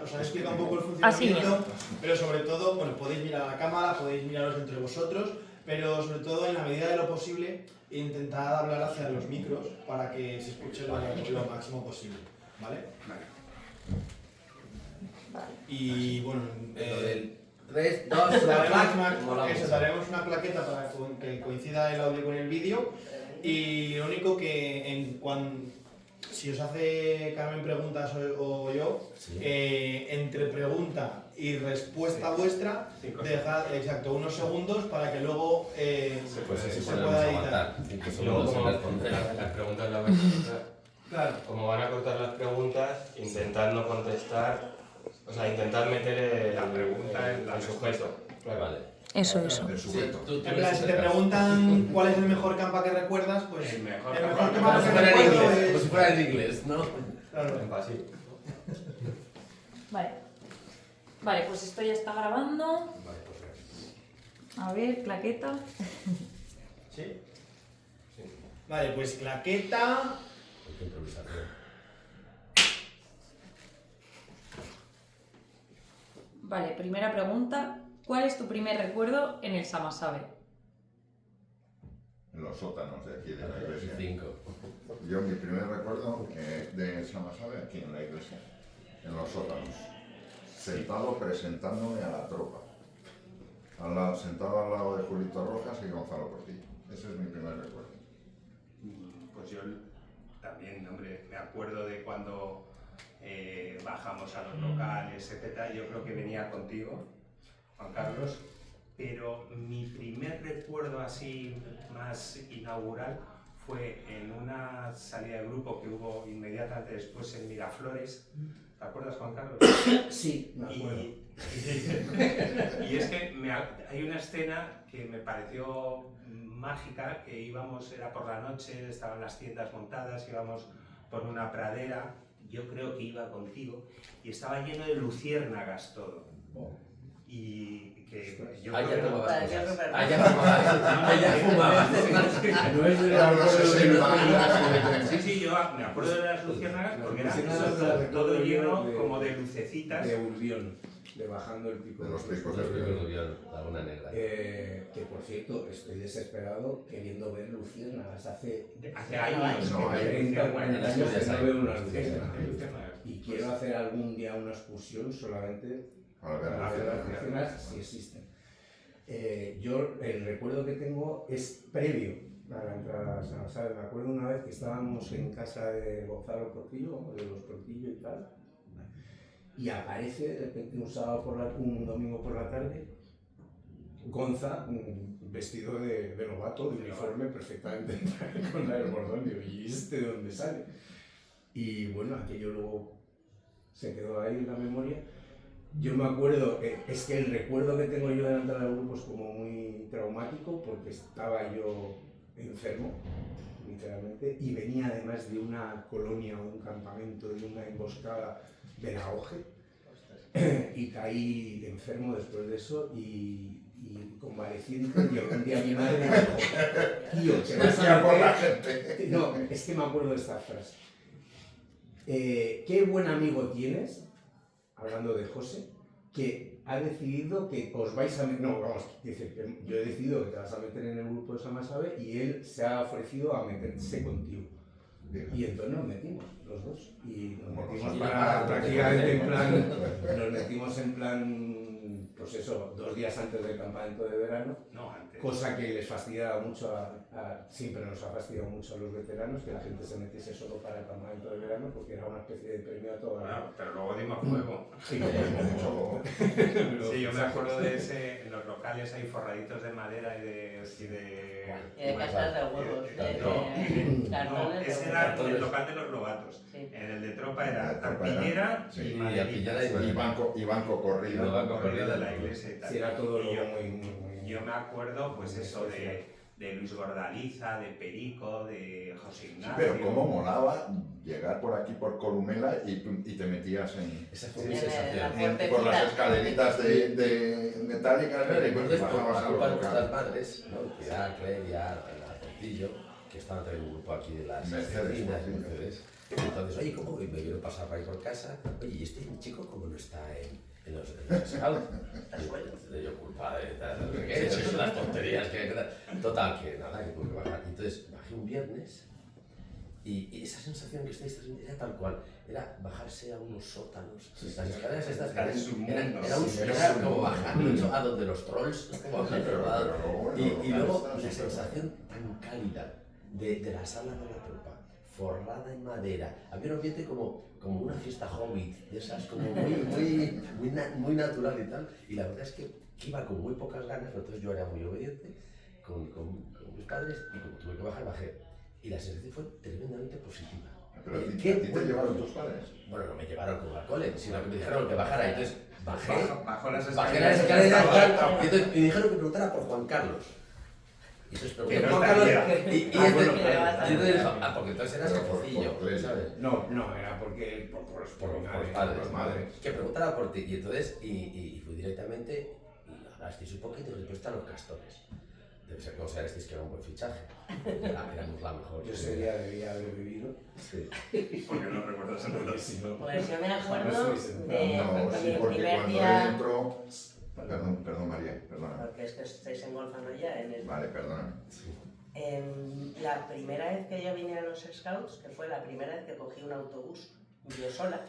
os han explicado un poco el Así funcionamiento, pero sobre todo, bueno, podéis mirar a la cámara, podéis miraros entre vosotros, pero sobre todo, en la medida de lo posible, intentad hablar hacia los micros para que se escuche lo máximo posible, ¿vale? Y bueno, 3, 2, daremos una plaqueta para que coincida el audio con el vídeo, y lo único que si os hace Carmen preguntas o yo, sí. Entre pregunta y respuesta vuestra, dejad exacto unos segundos para que luego se pueda editar. Y luego, como las preguntas las vais a cortar. Claro. Como van a cortar las preguntas, intentad no contestar, o sea, intentad meter la pregunta en el sujeto. Claro. Vale. Eso. En plan, si te preguntan cuál es el mejor campa que recuerdas, pues El mejor campa que Como recuerdo si fuera en inglés, ¿no? Claro. En pasivo. Vale, pues esto ya está grabando. A ver, claqueta. ¿Sí? Vale, pues claqueta. Hay que improvisar. Vale, primera pregunta. ¿Cuál es tu primer recuerdo en el Samasabe? En los sótanos de aquí de la iglesia. 5. Yo mi primer recuerdo de Samasabe aquí en la iglesia, en los sótanos, sentado presentándome a la tropa, sentado al lado de Julito Rojas y Gonzalo Portillo. Ese es mi primer recuerdo. Pues yo también, hombre, me acuerdo de cuando bajamos a los locales, etc. Yo creo que venía contigo, Juan Carlos, pero mi primer recuerdo así más inaugural fue en una salida de grupo que hubo inmediatamente después en Miraflores. ¿Te acuerdas, Juan Carlos? Sí, me acuerdo. Y es que hay una escena que me pareció mágica, que íbamos, era por la noche, estaban las tiendas montadas, íbamos por una pradera, yo creo que iba contigo, y estaba lleno de luciérnagas todo. Y que yo Allá creo tomabas que... cosas. Allá fumabas. No es de la Sí, yo me acuerdo de las luciérnagas porque era todo lleno como de lucecitas. De Urbión, de bajando el pico. De los picos Los de picos de Urbión. Urbión, Laguna Negra. Que por cierto, estoy desesperado queriendo ver luciérnagas. Hace años no, que hay 30 o 40 años que no veo unas hay luciérnagas. luciérnagas. Y quiero hacer algún día una excursión solamente Para ver para las ver las luciérnagas. luciérnagas si existen. Yo el recuerdo que tengo es previo a la entrada a San Sabe. Me acuerdo una vez que estábamos en casa de Gonzalo Portillo, de los Portillo y tal, y aparece de repente un domingo por la tarde Gonza vestido de novato, de uniforme perfectamente con el bordón. Digo, ¿y este de dónde sale? Y bueno, aquello luego se quedó ahí en la memoria. Yo me acuerdo, es que el recuerdo que tengo yo de la entrada del grupo es como muy traumático porque estaba yo enfermo, literalmente, y venía además de una colonia o un campamento, de una emboscada de la OGE, y caí enfermo después de eso y convaleciente. Y un día mi madre me dijo, tío, te vas a meter... No, es que me acuerdo de esta frase. Qué buen amigo tienes, hablando de José, que ha decidido que os vais a meter... No, vamos, dice que yo he decidido que te vas a meter en el grupo de Samasabe y él se ha ofrecido a meterse contigo. Y entonces nos metimos, los dos. Y nos metimos para prácticamente en plan... Nos metimos en plan, pues eso, 2 días antes del campamento de verano. No, antes. Cosa que les fastidiaba mucho siempre nos ha fastidiado mucho a los veteranos, que la gente se metiese solo para el campamento de verano, porque era una especie de premio a toda la... Bueno, pero luego dimos juego. Sí, mucho. Sí, yo me acuerdo de ese, en los locales hay forraditos de madera y de Y de casas de huevos, de no, cartones. ese era el local de los lobatos. Sí. En el de tropa era Tropa arpillera sí, y y maderita. arpillera Y banco corrido. No, banco Corrido corrido de la iglesia y tal. Sí, era todo Y luego muy... yo me acuerdo, pues eso de Luis Gordaliza, de Perico, de José Sí, Ignacio. pero cómo molaba llegar por aquí, por Columela, y te metías Esa fue mi En la sensación. por las puertecita. escaleritas de metálicas, ¿no? Y pues bajabas a Por culpa de los nuestras locales. madres, ¿no? Que era Clelia, la Portillo, que estaban en un grupo aquí de las Mercedes, vecinas, Portillo. Mercedes. Entonces, oye, ¿cómo me vieron pasar por ahí por casa? Oye, ¿y este chico cómo no en los scouts. Y bueno, entonces yo culpa de tal, no sé qué, eso son las tonterías que... Total, que nada, que tuve que bajar. Entonces bajé un viernes y esa sensación que estáis transmitiendo era tal cual. Era bajarse a unos sótanos. Las escaleras estas era como bajando a donde los trolls, como y luego la sensación tan cálida de la sala de la tropa, forrada en madera. Había un ambiente como una fiesta hobbit, de esas, como muy natural y tal. Y la verdad es que iba con muy pocas ganas, pero entonces yo era muy obediente con mis padres y como tuve que bajar, bajé. Y la sensación fue tremendamente positiva. ¿Pero a ti te llevaron tus padres? Bueno, no me llevaron como al cole, sino que me dijeron que bajara. Entonces bajé, Bajó las bajé las escaleras y me dijeron que preguntara por Juan Carlos. Y entonces pregunté por Juan Carlos y entonces dijo, porque entonces eras jefecillo, ¿sabes? No, era porque por los madres. Que preguntara por ti. Y entonces fui directamente y hablasteis un poquito y después están los castores. Debe ser que considerasteis que era un buen fichaje. Éramos la mejor. Yo ese día debía haber vivido. Sí. Porque no recuerdo ese Porque si no... Pues yo me acuerdo No, sí, de porque primer cuando día... él entró... Perdón María, perdona. Porque es que estáis engolfando ya en el... Vale, perdona. La primera vez que yo vine a los Scouts, que fue la primera vez que cogí un autobús, yo sola,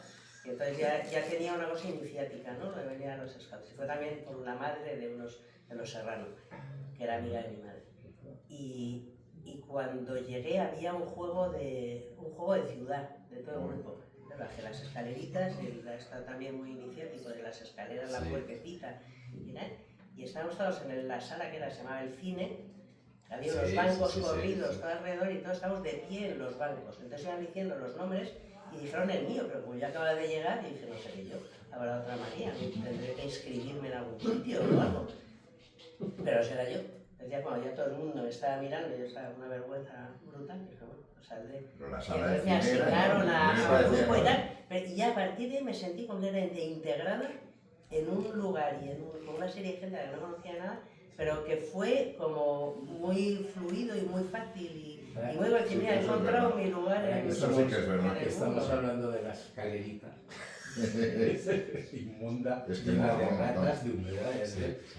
y entonces ya tenía una cosa iniciática, ¿no? De venir a los Scouts. Y fue también por la madre de los Serrano, que era amiga de mi madre. Y cuando llegué había un juego de ciudad, de todo el grupo. Yo bajé las escaleritas, él está también muy iniciático, de las escaleras, la puertecita, y estábamos todos en la sala que se llamaba el cine. Había unos bancos corridos todo alrededor y todos estábamos de pie en los bancos. Entonces iban diciendo los nombres y dijeron el mío, pero como yo acababa de llegar, y dije, no seré yo, habrá otra María, tendré que inscribirme en algún sitio o algo. Pero será yo. Decía, cuando ya todo el mundo me estaba mirando, yo estaba con una vergüenza brutal, y dije, bueno, pues saldré. Pero la Y sala de entonces me cine asignaron era- a un grupo y tal, y ya a partir de ahí me sentí completamente integrada en un lugar y con una serie de gente a la que no conocía nada, pero que fue como muy fluido y muy fácil y muy decir, mira, he encontrado mi lugar en Eso sí que es verdad. en el Estamos mundo. hablando de la escalerita. Inmunda, Es que llena de no, ratas, de humedad.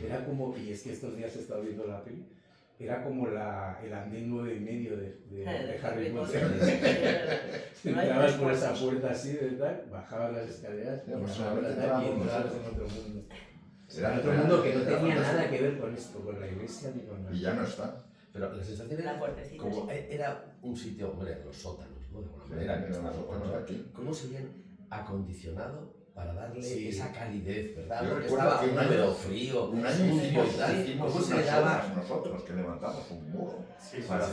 Era como, y es que estos días he estado viendo la peli, era como el andén 9,5 de Harry Potter. Entrabas por esa puerta así de tal, bajabas las escaleras y pues entrabas solamente y entrabas nosotros. en otro mundo. Era Era otro mundo que no era tenía fantástico. nada que ver con esto, con la iglesia ni con nada. Y ya no está. Pero la sensación La era puertecita, como sí. era un sitio, hombre, los sótanos, ¿no? De alguna Sí, manera, que eran están los sótanos ¿no? aquí. ¿Cómo se habían acondicionado para darle Sí. esa calidez, verdad? Yo Porque recuerdo estaba que un año- húmedo, frío, Un año sucio hicimos y tal. ¿Cómo se le unas daba? obras nosotros, que levantamos un muro para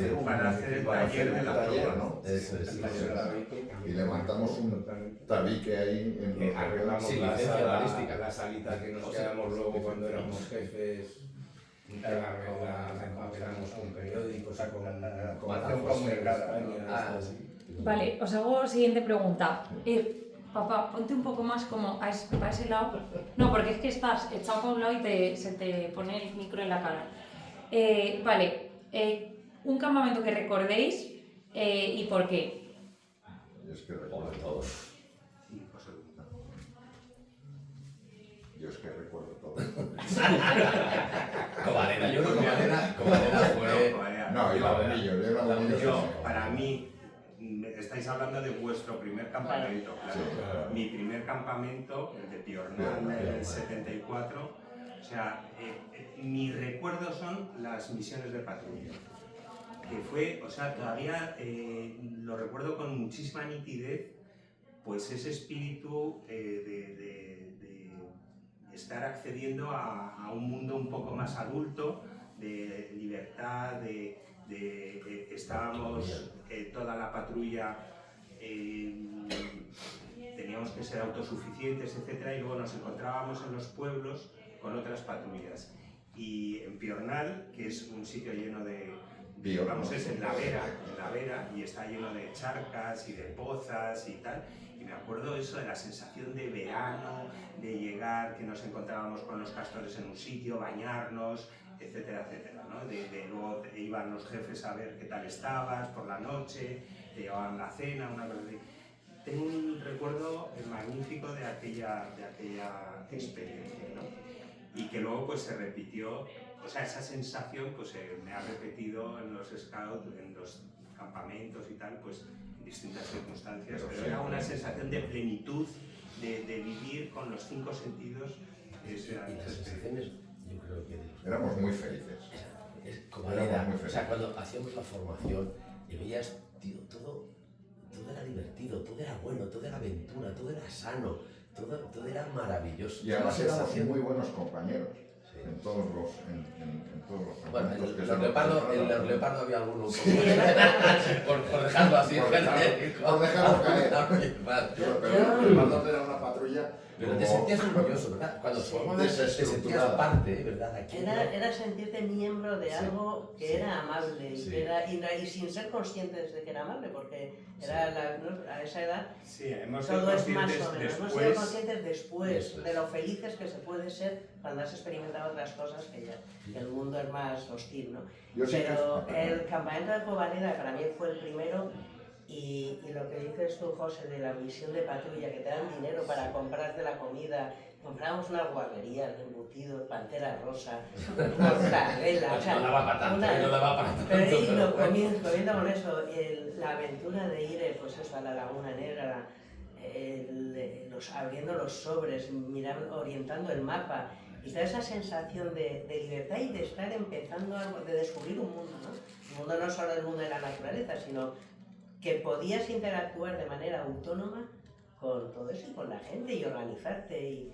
hacer el taller de la taller, prueba, ¿no? Eso es. Y levantamos un tabique ahí en Arreglamos Sí, la licencia sala, balística. la salita que nos quedamos luego cuando éramos jefes. La empapelamos con periódicos y con Formación comunicada, ¿no? Vale, os hago siguiente pregunta. Papá, ponte un poco más como para ese lado. No, porque es que estás echado para un lado y se te pone el micro en la cara. Vale, un campamento que recordéis y por qué. Yo es que Como recuerdo todos. Sí, pues, Yo es que recuerdo todo. Covalera, yo creo que Covalera fue... No, y la Bonillo, yo era Bonillo. Yo, para mí, estáis hablando de vuestro primer campamento. Claro. Sí, claro. Mi primer campamento, el de Piornal en el 74, o sea, mis recuerdos son las misiones de patrulla. Que fue, o sea, todavía lo recuerdo con muchísima nitidez, pues ese espíritu de estar accediendo a un mundo un poco más adulto, de libertad, estábamos toda la patrulla, teníamos que ser autosuficientes, etc. Y luego nos encontrábamos en los pueblos con otras patrullas. Y en Piornal, que es un sitio lleno de... Vamos, es en la Vera, y está lleno de charcas y de pozas y tal. Y me acuerdo eso de la sensación de verano, de llegar, que nos encontrábamos con los castores en un sitio, bañarnos, etcétera, etcétera, ¿no? Luego iban los jefes a ver qué tal estabas por la noche, te llevaban la cena, una cosa así. tengo un recuerdo magnífico de aquella experiencia, ¿no? Y que luego pues se repitió, o sea, esa sensación pues me ha repetido en los scouts, en los campamentos y tal, pues en distintas circunstancias, pero era una sensación de plenitud, de vivir con los 5 sentidos. Y las sensaciones, yo creo que... Éramos muy felices. Es como Éramos era, muy o felices. sea, cuando hacíamos la formación y veías, tío, todo era divertido, todo era bueno, todo era aventura, todo era sano, todo era maravilloso. Y además Una éramos sensación- muy buenos compañeros. Sí. En todos los Bueno, campamentos que en se los leopardo había alguno un poco por dejarlo así. Por dejarlo caer. Pero el Leopardo era una patrulla. Pero te como- sentías orgulloso, ¿verdad? Cuando Sí. formabas te sentías Desestructurada. parte, ¿verdad? Aquí, Era sentirte miembro de Sí. algo que Sí. era amable Sí. y sin ser conscientes de que era amable, porque era a esa edad Sí, hemos sido todo es más conscientes o menos. Hemos sido después. conscientes después Después. de lo felices que se puede ser cuando has experimentado otras cosas que ya el mundo es más hostil, ¿no? Yo sí que- Pero el campamento de Covaleda para mí fue el primero. Y lo que dices tú, José, de la misión de patrulla, que te dan dinero para comprarte la comida, comprábamos unas guarderías de embutidos, pantera rosa, mortadela, o sea, no daba para tanto, no daba para tanto. pero y lo comiendo con eso, la aventura de ir pues eso, a la Laguna Negra, abriendo los sobres, mirando, orientando el mapa, y toda esa sensación de libertad y de estar empezando de descubrir un mundo, ¿no? Un mundo no solo el mundo de la naturaleza, sino que podías interactuar de manera autónoma con todo eso y con la gente y organizarte y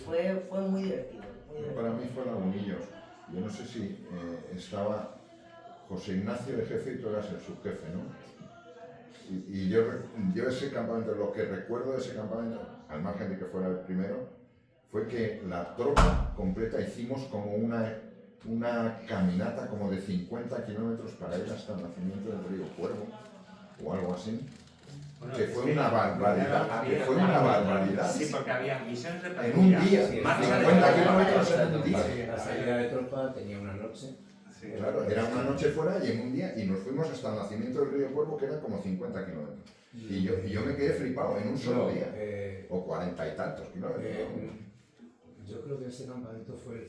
fue muy divertido. Muy divertido. Para mí fue Lagunillos. Yo no sé si estaba José Ignacio de jefe y tú eras el subjefe, ¿no? Y yo ese campamento, lo que recuerdo de ese campamento, al margen de que fuera el primero, fue que la tropa completa hicimos como una caminata como de 50 kilómetros para ir hasta el nacimiento del río Cuervo o algo así. Bueno, Que es fue una barbaridad, había- que fue una barbaridad. Sí, porque había misiones de En patrulla, un día, sí, marcha de 50 tropa. kilómetros en un día. La salida de tropa tenía una noche. Sí, Claro, era una noche fuera y en un día, y nos fuimos hasta el nacimiento del río Cuervo, que eran como 50 kilómetros. Y yo me quedé flipado en un solo día, o 40 y tantos kilómetros. Yo creo que ese campamento fue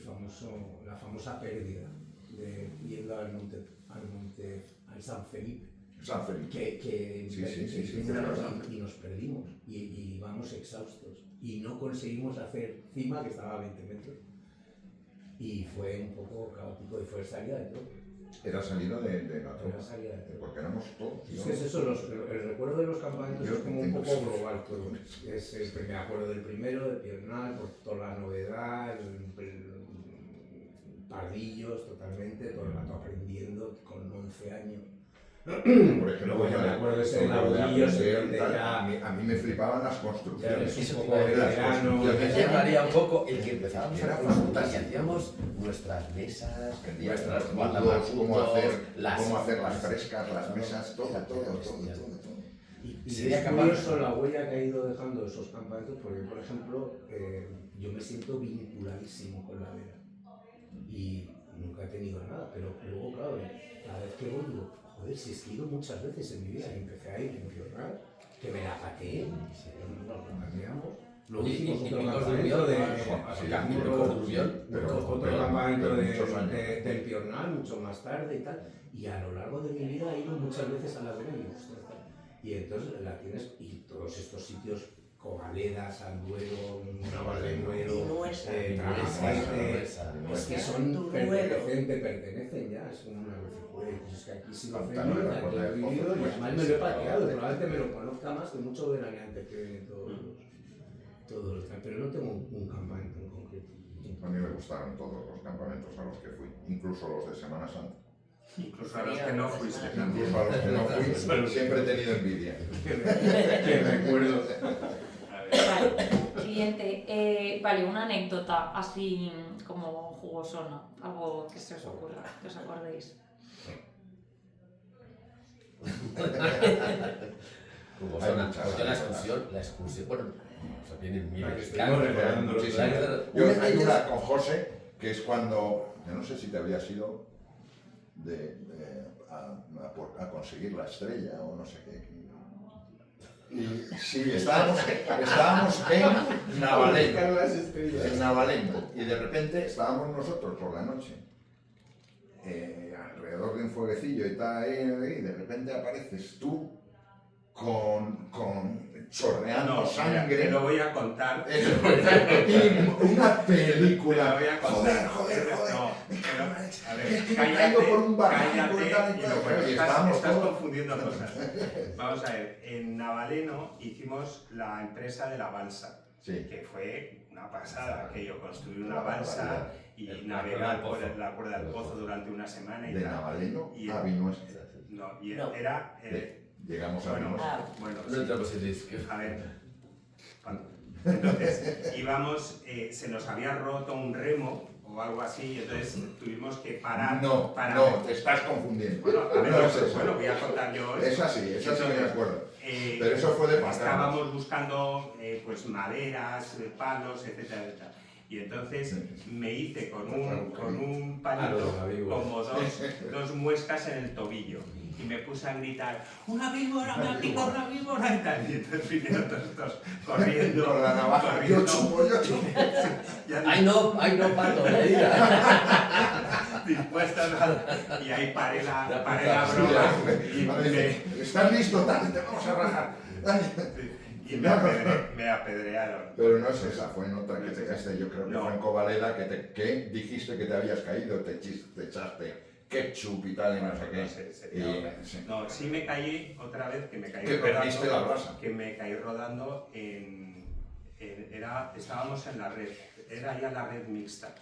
la famosa pérdida de yendo al San Felipe. San Felipe. Que Sí, hicimos tienes razón. y nos perdimos y vamos exhaustos y no conseguimos hacer cima, que estaba a 20 metros, y fue un poco caótico y fue salida de tropa. Era salido de la Era tropa, salida de tropa. porque éramos todos. Es que es eso, el recuerdo de los campamentos Yo es como un tengo poco eso. global todo. Me acuerdo del primero, de Piernal, por toda la novedad, pardillos totalmente, todo el rato aprendiendo con 11 años. Por ejemplo, Luego ya me acuerdo de ese sobre lo de Lagunillos, aprender, de tal, ya- a mí me flipaban las Ya construcciones. eres Eso un te poco iba a decir, veterano. Lo que ya varía un poco el que empezábamos Era a construir y fantástico. hacíamos nuestras mesas, Aprendía nuestras cómo guardabarcutos, hacer las frescas, las mesas, todo. Y Sería es capaz- curioso la huella que ha ido dejando esos campamentos, porque por ejemplo, yo me siento vinculadísimo con la Vera. Y nunca he tenido nada, pero luego, claro, cada vez que voy digo, joder, si es que he ido muchas veces en mi vida, y empecé a ir en Piornal, que me la pateé, nos la pateamos. Luego Y- hicimos y- otro y campamento Cordubión, de... sí, Camino otro- Cordubión, otro campamento pero muchos años. del Piornal, mucho más tarde y tal. Y a lo largo de mi vida he ido muchas veces a la Vera y digo, ostras, tal. Y entonces la tienes, y todos estos sitios, Cogaleda, Sanduero, Navaremuelo, Vinuesa. Trascaite, es que son Turuelo. pertenecen ya, es una vez, joder, pues es que aquí sí lo Pantano feliz, de la aquí Puerta he de vivido Pozos, y pues, además me lo he pateado, probablemente me lo conozca más que muchos veraneantes que vienen todos los pero no tengo un campamento en concreto. A mí me gustaron todos los campamentos a los que fui, incluso los de Semana Santa. Incluso a los que no fuiste también. Incluso a los que no fui, pero siempre he tenido envidia. Que recuerdo. A ver. Vale, siguiente. Vale, una anécdota así como jugosona, algo que se os ocurra, que os acordéis. Como Hay zona, muchas, porque hay la muchas. excursión, bueno, o sea, vienen La que miles. estuvimos recordando los Muchísimo. días. Yo hay una con José, que es cuando, yo no sé si te había sido a conseguir la estrella o no sé qué. Sí, estábamos en Navalén. Buscar las estrellas. En Navalén. Y de repente estábamos nosotros por la noche, alrededor de un fueguecillo y tal, y de repente apareces tú con chorreando No, sangre. te lo voy a contar. Y una película. Te lo voy a contar. Joder. No, pero, a ver, Es que me caigo por un barranco cállate, y tal, pero y estábamos estás todos- confundiendo cosas. Vamos a ver, en Navaleno hicimos la empresa de la balsa, Sí. que fue una pasada, aquello, construir una Una balsa barbaridad. y La cuerda navegar del por pozo. la cuerda del pozo durante una semana y De tal. Navaleno Y- a Vinuestra. No, y No. era... Llegamos a bueno, Vinuestra. bueno, No sí. entramos en disco. A ver, entonces íbamos, se nos había roto un remo o algo así, y entonces tuvimos que parar. No, te estás confundiendo. Bueno, a ver, no es eso. bueno, voy a contar yo. Es así, eso sí me acuerdo. Pero eso fue de pasar. Estábamos buscando pues maderas, palos, etcétera, etcétera. Y entonces me hice con un palito como dos muescas en el tobillo. Y me puse a gritar, ¡una víbora, me ha picado una víbora! Y tal. Y entonces vinieron todos estos corriendo. Con la navaja, corriendo. yo chupo. ¡Ay no, pato, Dispuestos a... Y ahí paré la puta, broma. ¿Estás listo? Dale, te vamos a rajar. Y me apedrearon. Pero no es esa, fue en otra que te caíste, yo creo que No. fue en Covalela, que dijiste que te habías caído, te echaste ketchup y tal y no sé qué. Sí. No, sí me caí otra vez, que me caí Que perdiste la brasa. Que me caí rodando estábamos en la red, era ya la red mixta.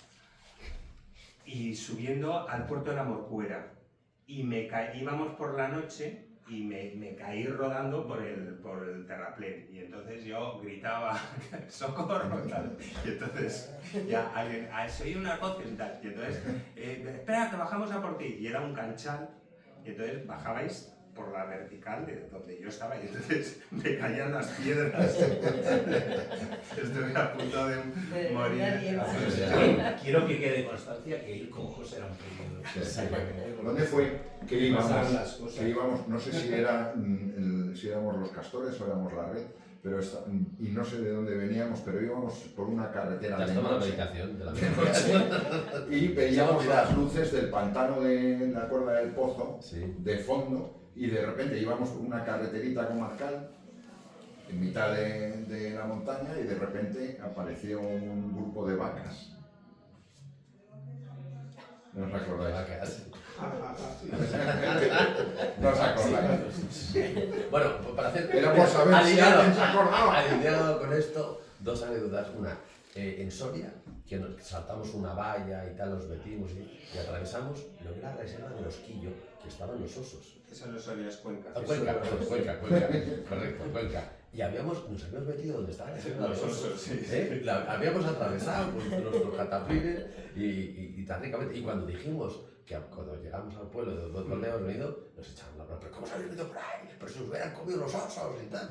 Y subiendo al puerto de la Morcuera. Y íbamos por la noche y me caí rodando por el terraplén. Y entonces yo gritaba, ¡socorro! Tal. Y entonces ya alguien, se oye unas voces y tal. Y entonces, espera, que bajamos a por ti. Y era un canchal. Y entonces bajabais por la vertical de donde yo estaba. Y entonces me caían las piedras. Estuve a punto de morir. Nadie más. Quiero que quede constancia que ir con José era un periodo. ¿Dónde fue que Pasaron las íbamos? cosas. Que íbamos, no sé si si éramos los castores o éramos la red, pero y no sé de dónde veníamos, pero íbamos por una carretera Ya de estamos la noche. medicación de la medicación. Y veíamos las luces del pantano de la cuerda del pozo Sí. de fondo, y de repente íbamos por una carreterita comarcal en mitad de la montaña, y de repente apareció un grupo de vacas. ¿No os acordáis? Vacas. ¿No os acordáis? Bueno, pues para hacer... Era por saber si alguien se acordaba. Alineado con esto, dos anécdotas. Una, en Soria, que nos saltamos una valla y tal, nos metimos y atravesamos lo que era la reserva de los Quillo, que estaban los osos. Eso no solías Cuenca. Cuenca, correcto, Cuenca. Y nos habíamos metido donde estaba la reserva de los osos. Sí. Habíamos atravesado con nuestros cataplines y tan ricamente. Y cuando dijimos que cuando llegamos al pueblo de donde habíamos venido, nos echaron la broma. ¿Pero cómo os habéis venido por ahí? Pero si os hubieran comido los osos y tal.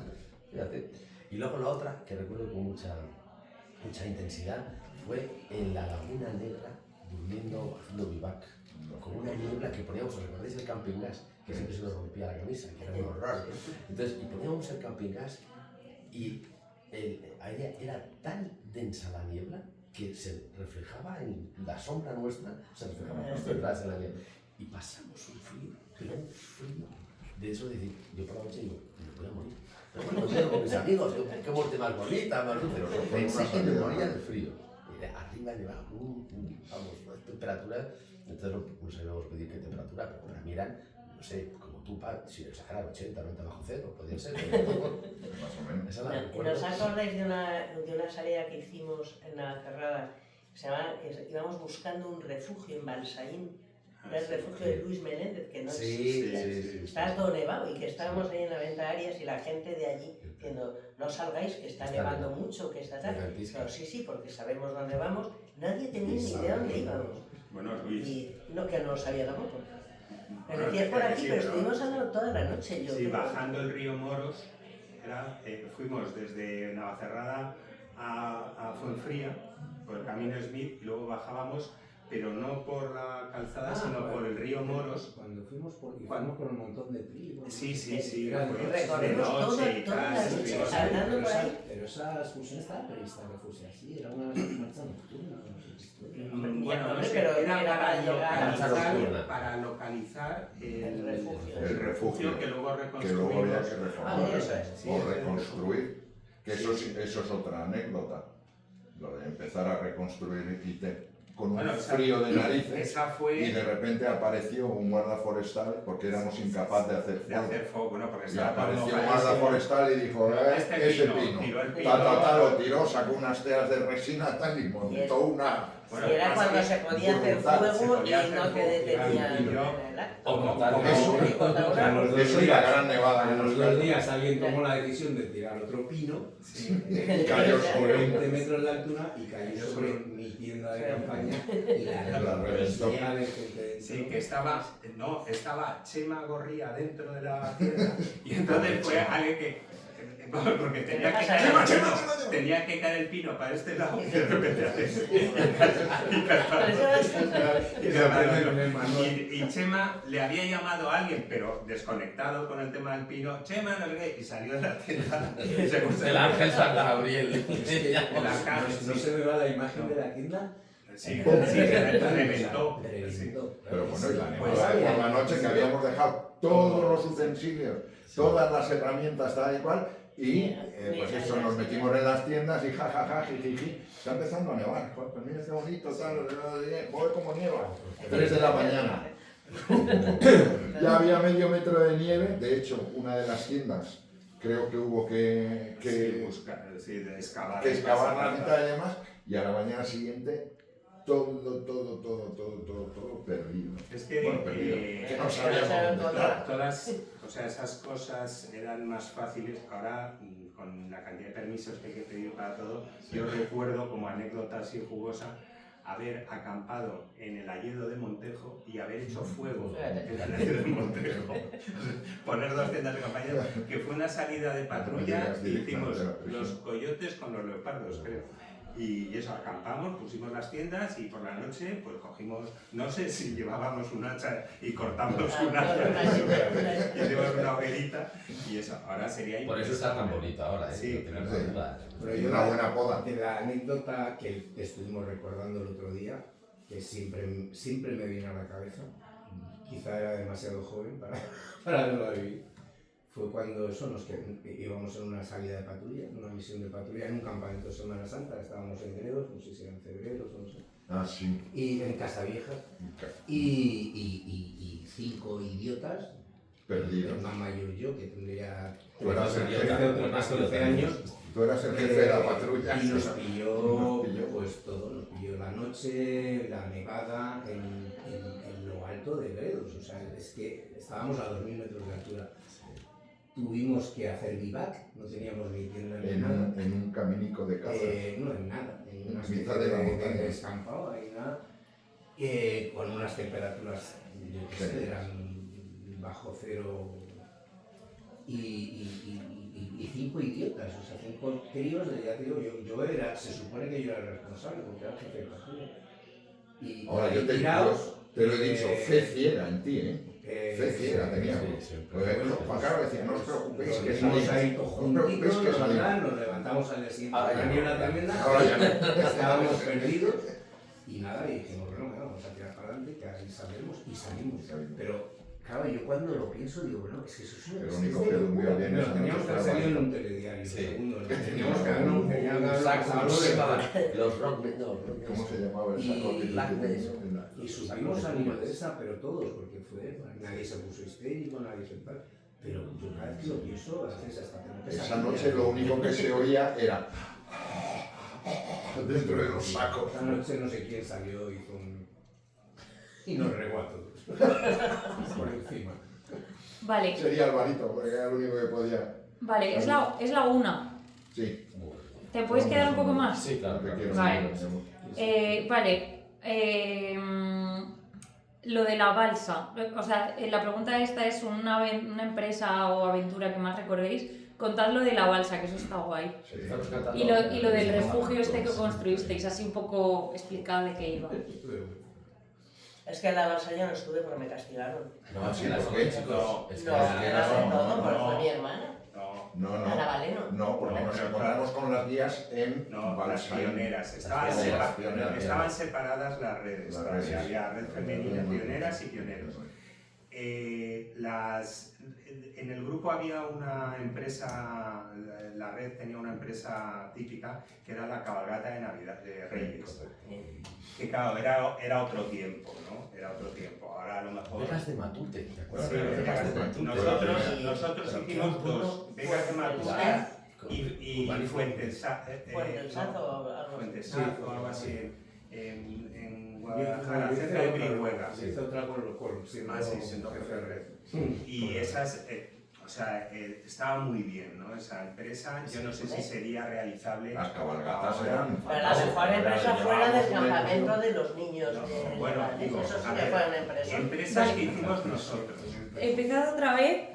Fíjate. Y luego la otra, que recuerdo con mucha intensidad, fue en la Laguna Negra, durmiendo, haciendo vivac, con una niebla que poníamos, ¿os recordáis el camping gas? Que siempre se nos rompía la camisa, que era un horror. Entonces, y poníamos el camping gas y era tan densa la niebla que se reflejaba en la sombra nuestra, se reflejaba justo detrás de la niebla. Y pasamos un frío, pero un frío de eso de decir, yo por la noche digo, me voy a morir. Pero bueno, yo con mis amigos, digo, qué muerte más bonita, más dulce, pero pensé que me moría del frío. Y arriba llevaba una temperatura, entonces nos habíamos pedido qué temperatura, pero para mí eran, no sé, como tú, si exagerar 80, 90 bajo cero, podía ser. Más o menos. Esa la ¿Y recuerdo. nos acordáis de una salida que hicimos en Navacerrada? Íbamos buscando un refugio en Balsaín. Era el refugio de Luis Menéndez, que no existe. Estaba todo nevado y que estábamos ahí en la venta Arias y la gente de allí diciendo, no salgáis, que está nevando mucho, que está tal. Pero sí, porque sabemos dónde vamos. Nadie tenía ni idea dónde íbamos. Bueno, Luis. Y no, que no lo sabía tampoco. Me Bueno, decías por aquí, sí, pero pero- estuvimos andando toda la noche. Yo Sí, creo. bajando el río Moros, fuimos desde Navacerrada a Fuenfría, por el camino Smith, y luego bajábamos pero no por la calzada, sino por el río Moros. Cuando fuimos por un montón de tribus. Sí, Recorrimos todas las hablando por ahí. Pero esa excursión estaba prevista que fuese así, era una marcha nocturna. Bueno, no sé, pero era para para localizar el refugio, que luego que luego había reconstruimos. que reformar eso es. o reconstruir, que eso es otra anécdota, lo de empezar a reconstruir con un frío de narices Esa fue y de repente apareció un guarda forestal porque éramos incapaces de hacer de fuego. hacer fuego, ¿no? Porque Y estaba todo apareció un mojadísimo. guarda forestal y dijo, ese pino, tiró el pino. lo tiró, sacó unas telas de resina tal y montó una... Bueno, Y era pasa cuando que se podía hacer brutal, fuego se podía y hacer no te fuego, detenían y yo- en el acto. O cortar Eso, eso y la gran nevada A que los nos 2 cayó. días alguien tomó la decisión de tirar otro pino Cayó sobre sobre 20 metros de altura y cayó sobre mi tienda de campaña y La reventó. llena de gente dentro. Sí, que estaba Chema Gorría dentro de la tienda y entonces fue alguien que porque tenía que caer el pino para este lado y de repente hace y Chema le había llamado a alguien pero desconectado con el tema del pino, Chema no sé qué, y salió de la tienda y se puso El ángel San Gabriel. el arcade, No sí. se me va la imagen de la tienda. Sí, reventó. Reventó. Pero bueno, y la Pues, nevada por la noche que habíamos dejado todos los utensilios, todas las herramientas tal y cual, y pues eso, nos metimos en las tiendas y jajaja, jijiji, está empezando a nevar, joder, pues mira qué bonito, tal, voy como nieva, 3 de la mañana. Ya había medio metro de nieve, de hecho, una de las tiendas, creo que hubo que de excavar excavar la mitad y demás, y a la mañana siguiente todo perdido. Es que, Bueno, perdido. Que no sabíamos dónde estar. todas, o sea, esas cosas eran más fáciles. Ahora, con la cantidad de permisos que hay que pedir para todo, yo recuerdo como anécdota así jugosa haber acampado en el Alledo de Montejo y haber hecho fuego en el Alledo de Montejo. Poner 2 tiendas de campaña, que fue una salida de patrulla y hicimos los coyotes con los leopardos, creo. Y eso, acampamos, pusimos las tiendas y por la noche pues cogimos, no sé si llevábamos un hacha y cortamos un hacha y hicimos una hoguerita y eso, ahora sería Por eso está tan bonito ahora, ¿eh? Sí, No tengo sí. duda. Pero Y yo una buena poda. de la anécdota que estuvimos recordando el otro día, que siempre me viene a la cabeza, quizá era demasiado joven para verlo vivir, fue cuando íbamos en una salida de patrulla, en una misión de patrulla, en un campamento de Semana Santa, estábamos en Gredos, no sé si eran Cebreros o no sé, Ah, sí. y en Casavieja, y 5 idiotas, Perdido. el más mayor yo, que tendría Tú eras el 13 jefe. o 14 años, Tú eras el jefe de la patrulla. y nos pilló, Nos pilló. pues todo, nos pilló la noche, la nevada, en lo alto de Gredos, o sea, es que estábamos a 2000 metros de altura. Tuvimos que hacer vivac, no teníamos ni tienda ni nada. En un caminico de caza. No, en nada, en una En mitad de la montaña. descampado, ahí nada, con unas temperaturas, yo qué sé, eran bajo cero y 5 idiotas, o sea, 5 críos, ya te digo, se supone que yo era el responsable, porque era el jefe de patrulla. Y Ahora yo te lo he dicho, fe ciega en ti, ¿eh? Fe ciega teníamos. Juan Carlos decía, no os preocupéis que Estamos ahí salimos. todos No os preocupéis juntitos, que salimos. nos levantamos al día siguiente Ahora con ya la no. niebla tremenda, Ahora ya no. estábamos perdidos y nada, y dijimos, bueno, vamos a tirar para adelante, que ahí saldremos y salimos. Pero claro, yo cuando lo pienso digo, bueno, es que eso es El único que durmió bien Nos esa teníamos noche que haber fue salido en Juanito. un telediario, Sí. segundo, ¿no? Teníamos que haber pasado Los rock, ¿Cómo se llamaba el saco? Y que Black tú Days. tenías? y subimos a nivel de esa, pero todos, porque nadie se puso histérico, nadie se tal. Pero yo cada vez que lo pienso, a veces hasta tengo Esa pesadillas. noche lo único que se oía era dentro de los sacos. Esa noche no sé quién salió y nos regó a todos. Por encima. Vale, Sería Alvarito, porque era el único que podía. vale, es la 1. Sí. ¿Te puedes quedar un poco más? Sí, claro. Lo que quiero Vale. saber. Vale, lo de la balsa. O sea, la pregunta esta es una empresa o aventura que más recordéis. Contad lo de la balsa, que eso está guay. Sí. Y lo del refugio este que construisteis, así un poco explicado de qué iba. Es que en la balsa yo no estuve porque me castigaron. No, es Sí, que las ¿por qué? chicos. No, Es que era de todo, porque no. fue mi hermana. No, Ana Valeno. No, porque nos encontramos con las guías en no, las Balsaín. pioneras. Las pioneras. Estaban separadas las redes. Las todavía. redes. Había red femenina, pioneras y pioneros. En el grupo había una empresa, la red tenía una empresa típica que era la cabalgata de Navidad de Reyes. Que claro, era otro tiempo, ¿no? Era otro tiempo. Ahora a lo mejor... Vegas de Matute, ¿te acuerdas? Sí, Vegas de Matute. nosotros hicimos dos, Vegas de Matute y Fuentesazo o algo así en Guadalajara, cerca de Brihuega. Hice otra con siendo jefe de red. Y esas, o sea, estaba muy bien, ¿no? Esa empresa, yo no sé si sería realizable. Las cabalgatas ahora. eran Pero la mejor empresa fue la del campamento de los niños. Bueno, digo, eso sí a que ver, fue una empresa. empresas que hicimos nosotros. Empezad otra vez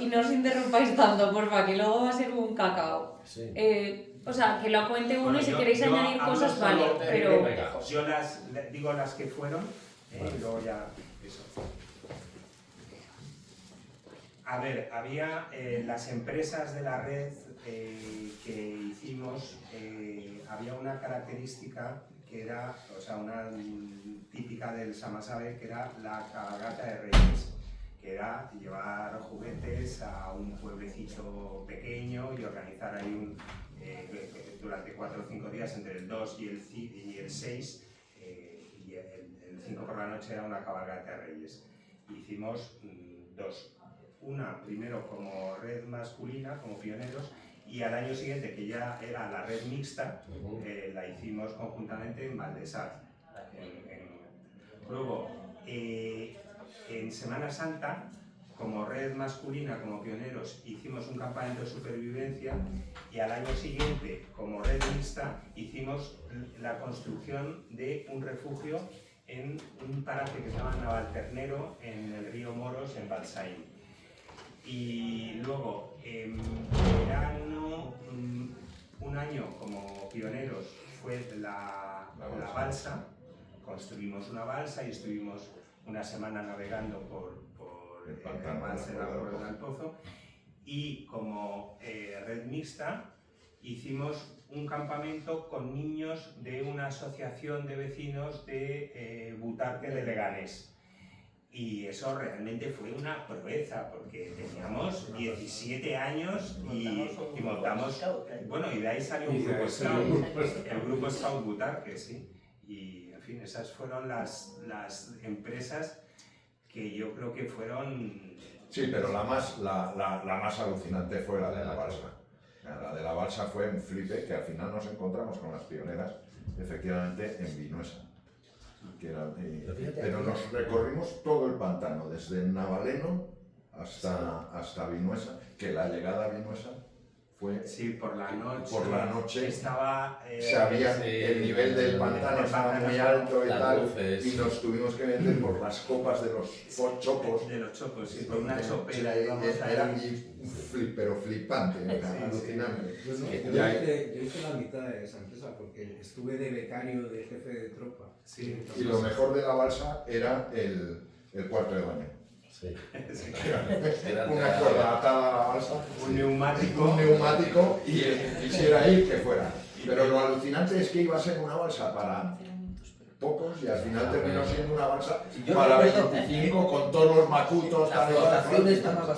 y no os interrumpáis tanto, porfa, que luego va a ser un cacao. Sí. O sea, que lo cuente uno Bueno, y si yo- queréis yo añadir hablo cosas, solo vale, de- pero... Venga. Yo digo las que fueron, y luego ya eso. A ver, había las empresas de la red que hicimos, había una característica que era, o sea, una típica del Samasabe, que era la cabalgata de Reyes, que era llevar juguetes a un pueblecito pequeño y organizar ahí durante 4 o 5 días, entre el 2 y el 6, y el 5 por la noche era una cabalgata de Reyes. Hicimos dos. Una primero como red masculina, como pioneros, y al año siguiente, que ya era la red mixta, la hicimos conjuntamente en Valdesar. Luego, en Semana Santa, como red masculina, como pioneros, hicimos un campamento de supervivencia, y al año siguiente, como red mixta, hicimos la construcción de un refugio en un paraje que se llama Navalternero, en el río Moros, en Balsaín. Y luego, en verano, un año como pioneros fue la balsa. Construimos una balsa y estuvimos una semana navegando por el embalse de la Cueva del Pozo. Y como red mixta hicimos un campamento con niños de una asociación de vecinos de Butarque de Leganés. Y eso realmente fue una proeza, porque teníamos 17 años y montamos, bueno, y de ahí salió un grupo Scout, el grupo Scout Butarque, sí. Y, en fin, esas fueron las empresas que yo creo que fueron... Sí, pero la más alucinante fue la de la balsa. La de la balsa fue un flipe, que al final nos encontramos con las pioneras, efectivamente, en Vinuesa. Pero nos recorrimos todo el pantano, desde Navaleno hasta Vinuesa, que la llegada a Vinuesa fue... Sí, por la noche estaba... el nivel del pantano estaba muy alto y las tal, luces. y nos tuvimos que meter por las copas de los chopos. De los chopos, sí, por una chopera Era íbamos ahí. pero flipante, era Sí, alucinante. Pues no, yo hice la mitad de esa empresa porque estuve de becario de jefe de tropa. Sí. Y lo mejor de la balsa era el cuarto de baño. Sí. Una cuerda atada a la balsa, Un neumático. y el que quisiera ir, que fuera. Pero lo alucinante es que iba a ser una balsa para pocos y al final terminó siendo una balsa Yo para recuerdo- 25 con todos los macutos. La tal, flotación tal. estaba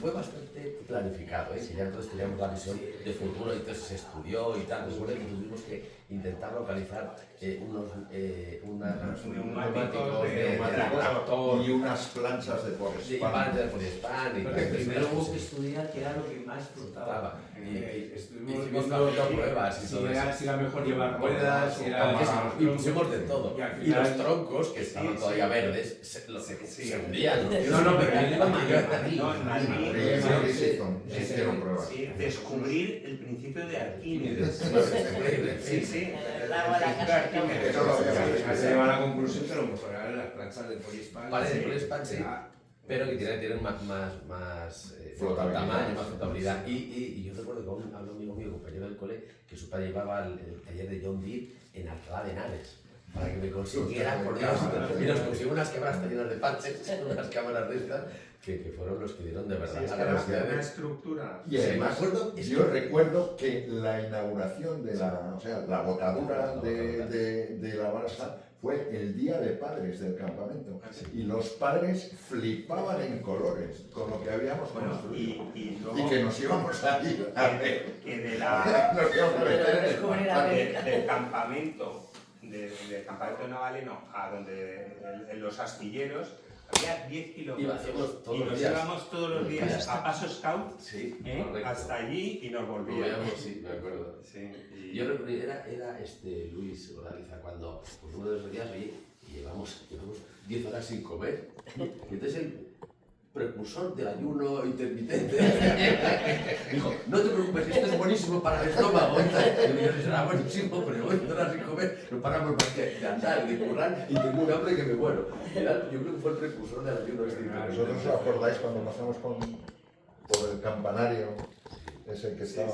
fue bastante planificado, que ya entonces teníamos la visión de futuro y entonces se estudió y tal. Recuerdo que tuvimos que intentar localizar unos neumáticos de Y unas planchas de pan de poliespan y Porque tal. primero hubo que estudiar qué era lo que más flotaba. Hicimos viendo pruebas y todo eso. si era mejor llevar ruedas, si era... Y pusimos de todo. Y al Y final- los troncos, que estaban todavía verdes, se hundían. No, pero yo iba a Madrid. No, en Madrid. Se hicieron pruebas. Sí, descubrir el principio de Arquímedes. Sí, Sí. El agua de la casa. Arquímedes. Eso lo había Se lleva a la conclusión que lo mejor eran las planchas de poliespan. Vale, de poliespan, sí. Pero que tienen más Flotabilidad. tamaño, más flotabilidad. Y yo recuerdo que a un amigo mío, compañero del cole, que su padre llevaba el taller de John Deere en Alcalá de Henares. para que me consiguieran, por Dios. Y nos pusimos unas cámaras llenas de parches, unas cámaras de estas, que fueron los que dieron de verdad Sí, es la que gracia era una de... estructura. Y Sí, además, me acuerdo, es yo que- recuerdo que la inauguración de la, o sea, la botadura de la balsa fue el día de padres del campamento. Y los padres flipaban en colores con lo que habíamos Bueno, construido. y luego Y que nos íbamos a ir a ver. que de la, Nos íbamos a meter en el Descubrir pantano. del campamento de Navaleno a donde en los astilleros había 10 Y kilómetros. hacíamos todos Y los nos días. íbamos todos los días a Paso Scout, Sí, correcto. hasta allí y nos volvíamos. Volvíamos, sí, me acuerdo. Sí, y- Yo recuerdo, era Luis Oraliza cuando, pues uno de esos días, oye, llevamos 10 horas sin comer. Y entonces el precursor del ayuno intermitente dijo, no te preocupes, esto es buenísimo para el estómago. Y yo digo, eso era buenísimo, pero 10 horas sin comer, no paramos más que de andar, de currar y tengo un hambre que me muero. Yo creo que fue el precursor del ayuno intermitente. ¿Vosotros os acordáis cuando pasamos por el campanario? Ese que estaba,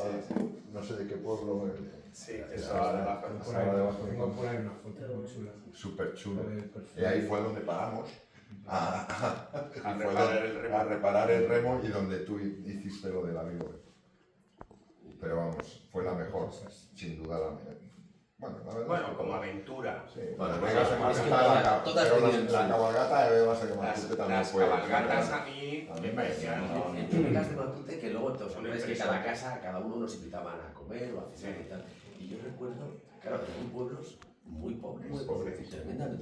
no sé de qué pueblo, Sí, que estaba debajo. estaba debajo de Tengo por ahí una foto muy chula. súper chulo. Del Y perfume. ahí fue donde paramos A y fue reparar el remo. a reparar el remo y donde tú hiciste lo de la víbora. Pero vamos, fue la mejor, sin duda la mejor. Bueno, la verdad es Bueno, que como todo. aventura. Sí, Bueno, bueno, pues Vegas es en que Marcata, todas pero tienen la su- cabalgata de Vegas en Matute también Las fue. cabalgatas a mí A mí me parecían- En Vegas de Matute, que luego todos Son sabéis que impresionantes. cada casa, cada uno nos invitaban a comer o a cenar y tal. Y yo recuerdo, claro, que eran pueblos muy pobres, Muy pobres. tremendamente